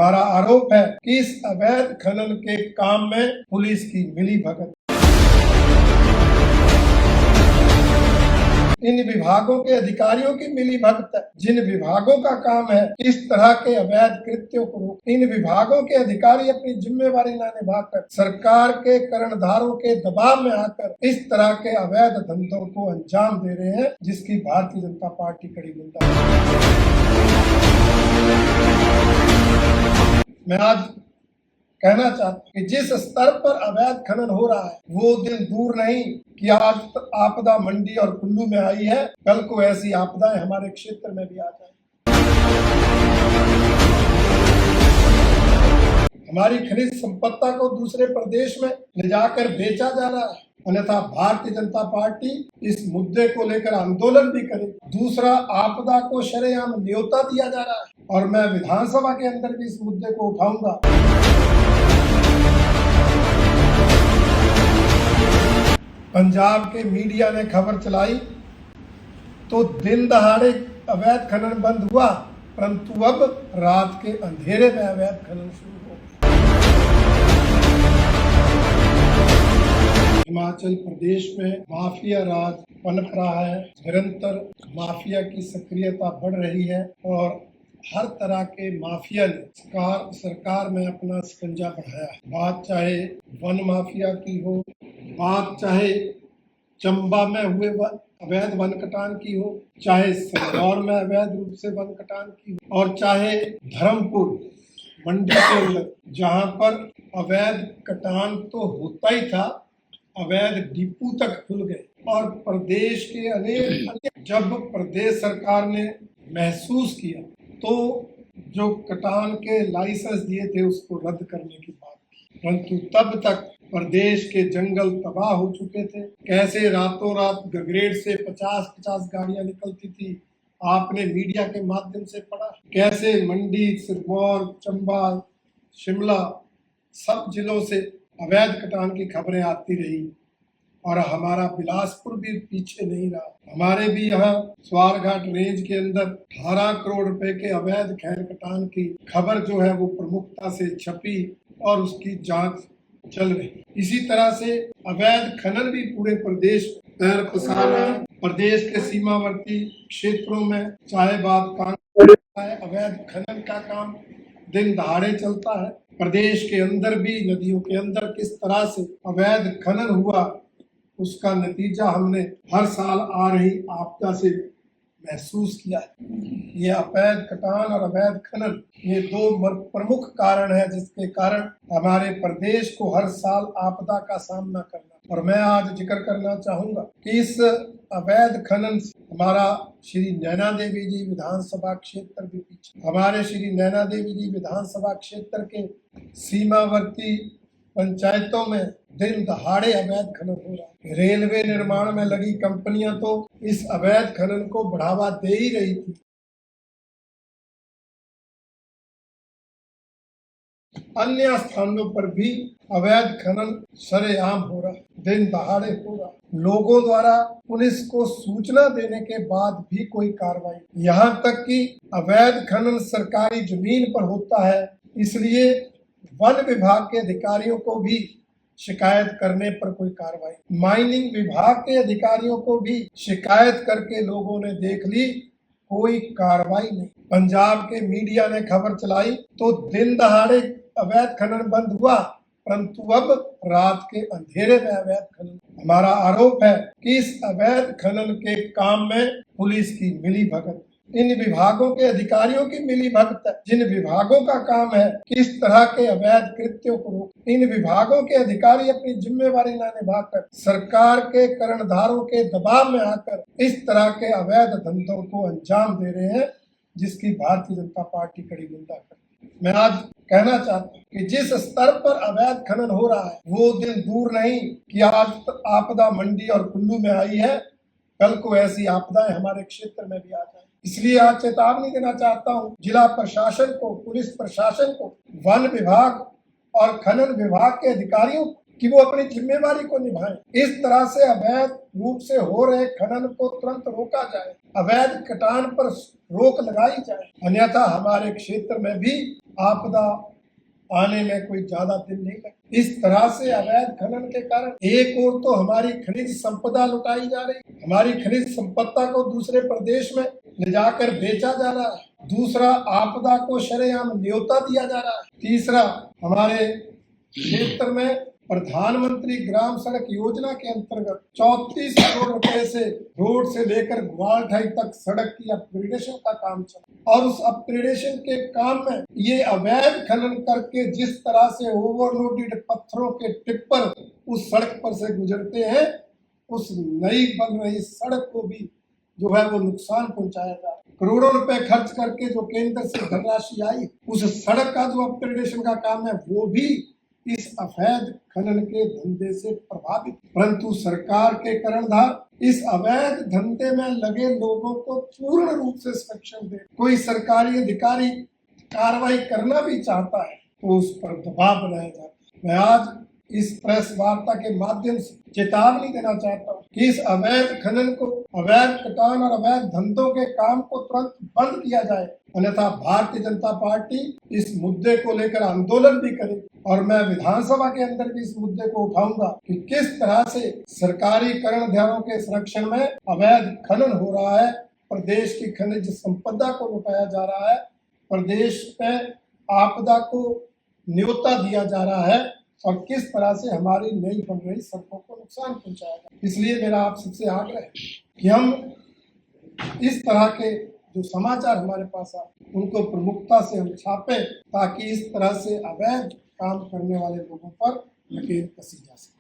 हमारा आरोप है कि इस अवैध खनन के काम में पुलिस की मिलीभगत, इन विभागों के अधिकारियों की मिलीभगत है। जिन विभागों का काम है इस तरह के अवैध कृत्यों को रोक, इन विभागों के अधिकारी अपनी जिम्मेवारी न निभाकर सरकार के कर्णधारों के दबाव में आकर इस तरह के अवैध धंधों को अंजाम दे रहे हैं, जिसकी भारतीय जनता पार्टी कड़ी निंदा है। मैं आज कहना चाहता हूँ कि जिस स्तर पर अवैध खनन हो रहा है वो दिन दूर नहीं कि आज आपदा मंडी और कुल्लू में आई है, कल को ऐसी आपदाएं हमारे क्षेत्र में भी आ जाए। हमारी खनिज संपत्ति को दूसरे प्रदेश में ले जाकर बेचा जा रहा है, अन्यथा भारतीय जनता पार्टी इस मुद्दे को लेकर आंदोलन भी करेगी। दूसरा, आपदा को शरेआम न्योता दिया जा रहा है और मैं विधानसभा के अंदर भी इस मुद्दे को उठाऊंगा। पंजाब के मीडिया ने खबर चलाई तो दिन दहाड़े अवैध खनन बंद हुआ, परंतु अब रात के अंधेरे में अवैध खनन शुरू हो गया। हिमाचल प्रदेश में माफिया राज पनप रहा है, निरंतर माफिया की सक्रियता बढ़ रही है और हर तरह के माफिया ने सरकार में अपना शिकंजा बढ़ाया है। बात चाहे वन माफिया की हो, बात चाहे चंबा में हुए अवैध वन कटान की हो, चाहे सिरमौर में अवैध रूप से वन कटान की हो, और चाहे धर्मपुर मंडी के अंदर जहां पर अवैध कटान तो होता ही था, अवैध डिपू तक खुल गए और प्रदेश के अनेक जब प्रदेश सरकार ने महसूस किया तो जो कटान के लाइसेंस दिए थे उसको रद्द करने की बात की, परंतु तब तक प्रदेश के जंगल तबाह हो चुके थे। कैसे रातों रात गगरेट से 50-50 गाड़ियां निकलती थी, आपने मीडिया के माध्यम से पढ़ा। कैसे मंडी, सिरमौर, चंबा, शिमला सब जिलों से अवैध कटान की खबरें आती रही और हमारा बिलासपुर भी पीछे नहीं रहा। हमारे भी यहाँ स्वारघाट रेंज के अंदर 18 करोड़ रुपए के अवैध खैर कटान की खबर जो है वो प्रमुखता से छपी और उसकी जांच चल रही। इसी तरह से अवैध खनन भी पूरे प्रदेश में पैर पसार रहा है। प्रदेश के सीमावर्ती क्षेत्रों में चाहे बात कांगड़ा है, अवैध खनन का काम दिन दहाड़े चलता है। प्रदेश के अंदर भी नदियों के अंदर किस तरह से अवैध खनन हुआ उसका नतीजा हमने हर साल आ रही आपदा से महसूस किया है। ये अवैध कटान और अवैध खनन ये दो प्रमुख कारण है जिसके कारण हमारे प्रदेश को हर साल आपदा का सामना करना। और मैं आज जिक्र करना चाहूंगा कि इस अवैध खनन से हमारा श्री नैना देवी जी विधानसभा क्षेत्र भी पीछे। हमारे श्री नैना देवी जी विधानसभा क्षेत्र के सीमावर्ती पंचायतों में दिन दहाड़े अवैध खनन हो रहा है। रेलवे निर्माण में लगी कंपनियां तो इस अवैध खनन को बढ़ावा दे ही रही थी। अन्य स्थानों पर भी अवैध खनन सरेआम हो रहा है, दिन दहाड़े हो रहा है। लोगों द्वारा पुलिस को सूचना देने के बाद भी कोई कार्रवाई, यहाँ तक कि अवैध खनन सरकारी जमीन पर होता है, इसलिए वन विभाग के अधिकारियों को भी शिकायत करने पर कोई कार्रवाई। माइनिंग विभाग के अधिकारियों को भी शिकायत करके लोगों ने देख ली, कोई कार्रवाई नहीं। पंजाब के मीडिया ने खबर चलाई तो दिन दहाड़े अवैध खनन बंद हुआ, परंतु अब रात के अंधेरे में अवैध खनन। हमारा आरोप है कि इस अवैध खनन के काम में पुलिस की मिलीभगत, इन विभागों के अधिकारियों की मिलीभगत है। जिन विभागों का काम है कि इस तरह के अवैध कृत्यों को रोक, इन विभागों के अधिकारी अपनी जिम्मेवारी न निभाकर सरकार के कर्णधारों के दबाव में आकर इस तरह के अवैध धंधों को अंजाम दे रहे हैं, जिसकी भारतीय जनता पार्टी कड़ी निंदा करती है। मैं आज कहना चाहता हूँ कि जिस स्तर पर अवैध खनन हो रहा है वो दिन दूर नहीं कि आज आपदा मंडी और कुल्लू में आई है, कल को ऐसी आपदाएं हमारे क्षेत्र में भी आ जाए। इसलिए आज चेतावनी देना चाहता हूँ जिला प्रशासन को, पुलिस प्रशासन को, वन विभाग और खनन विभाग के अधिकारियों कि वो अपनी जिम्मेवारी को निभाएं। इस तरह से अवैध रूप से हो रहे खनन को तुरंत रोका जाए, अवैध कटान पर रोक लगाई जाए, अन्यथा हमारे क्षेत्र में भी आपदा आने में कोई ज्यादा दिन नहीं लगते। इस तरह से अवैध खनन के कारण एक ओर तो हमारी खनिज संपदा लुटाई जा रही, हमारी खनिज संपदा को दूसरे प्रदेश में ले जाकर बेचा जा रहा है, दूसरा आपदा को शरेआम न्योता दिया जा रहा है, तीसरा हमारे क्षेत्र में प्रधानमंत्री ग्राम सड़क योजना के अंतर्गत 34 करोड़ रुपए से रोड से लेकर ग्वालठाई तक सड़क की अपग्रेडेशन का काम चला और उस अपग्रेडेशन के काम में ये अवैध खनन करके जिस तरह से ओवरलोडेड पत्थरों के टिप्पर उस सड़क पर से गुजरते हैं, उस नई बन रही सड़क को भी जो है वो नुकसान पहुंचाया जा रहा है। करोड़ों रुपए खर्च करके जो केंद्र से धनराशि आई, उस सड़क का जो अपग्रेडेशन का काम है वो भी इस अवैध खनन के धंधे से प्रभावित। परंतु सरकार के कर्णधार इस अवैध धंधे में लगे लोगों को पूर्ण रूप से संरक्षण दे। कोई सरकारी अधिकारी कार्रवाई करना भी चाहता है तो उस पर दबाव बनाया जाता है। मैं आज इस प्रेस वार्ता के माध्यम से चेतावनी देना चाहता हूँ कि इस अवैध खनन को, अवैध कटान और अवैध धंधों के काम को तुरंत बंद किया जाए, अन्यथा भारतीय जनता पार्टी इस मुद्दे को लेकर आंदोलन भी करेगी और मैं विधानसभा के अंदर भी इस मुद्दे को उठाऊंगा कि किस तरह से सरकारी कर्णधारों के संरक्षण में अवैध खनन हो रहा है, प्रदेश की खनिज संपदा को लुटाया जा रहा है, प्रदेश में आपदा को न्योता दिया जा रहा है और किस तरह से हमारी नई बन रही सड़कों को नुकसान पहुंचाया जाए। इसलिए मेरा आप सबसे आग्रह है कि हम इस तरह के जो समाचार हमारे पास आए उनको प्रमुखता से हम छापें ताकि इस तरह से अवैध काम करने वाले लोगों पर नकेल कसी जा सके।